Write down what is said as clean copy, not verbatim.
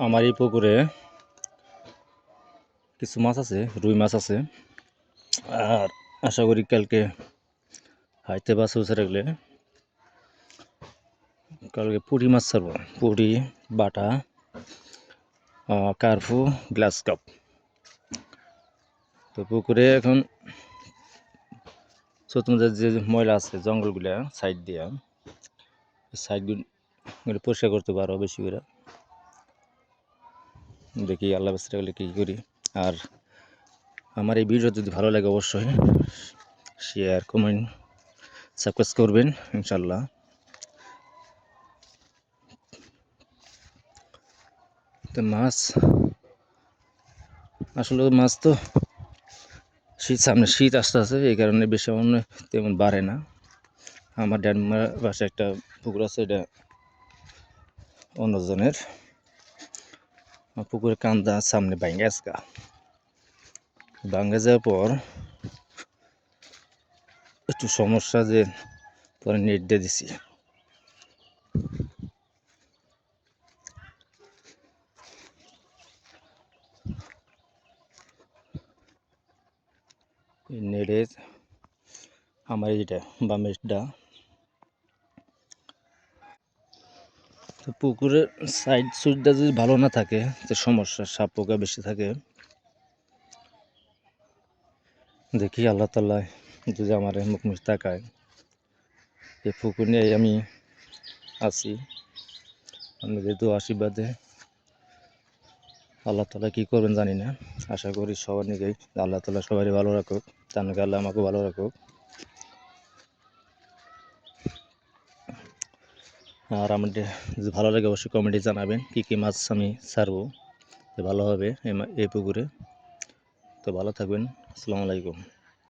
আমার এই পুকুরে কিছু মাছ আছে, রুই মাছ আছে। আর আশা করি কালকে হাইতে বা চৌচে রাখলে কালকে পুঁটি মাছ ছাড়বো। পুঁটি, বাটা, কার্পু, গ্লাস কাপ। তো পুকুরে এখন চতুর্থ যে ময়লা আছে জঙ্গলগুলা সাইড দিয়া সাইডগুলো পরিষ্কার করতে পারো বেশি করে। দেখি আল্লাহ বেঁচে রাখলে কী করি। আর আমার এই ভিডিও যদি ভালো লাগে অবশ্যই শেয়ার, কমেন্ট, সাবস্ক্রাইব করবেন ইনশাল্লাহ। তো মাছ আসলে মাছ তো সামনে শীত আসতে আছে, এই কারণে বেশি মনে তেমন বাড়ে না। আমার ড্যানমার পাশে একটা পুকুর আছে, এটা অন্যজনের। পুকুরের কান্দা সামনে ভাঙ্গে আসকা, ভাঙ্গে যাওয়ার পর একটু সমস্যা, যে পরে নেট দিয়ে দিছি। নেটের আমার এইটা বামেরটা। তো পুকুরের সাইড সুইডটা যদি ভালো না থাকে তো সমস্যা, সাপ পোকা বেশি থাকে। দেখি আল্লাহ তাআলা যদি আমার মুখ তাকায়। এই পুকুর নিয়ে আমি আছি, আপনাদের দোয়া আশীর্বাদে। আল্লাহ তাআলা কী করবেন জানি না, আশা করি সবার নিজেই আল্লাহ তাআলা সবারই ভালো রাখুক, তার আল্লাহ আমাকেও ভালো রাখুক। আর আমাদের যদি ভালো লাগে অবশ্যই কমেন্টে জানাবেন কী কী মাছ আমি ছাড়বো ভালো হবে এই পুকুরে। তো ভালো থাকবেন, আসসালামু আলাইকুম।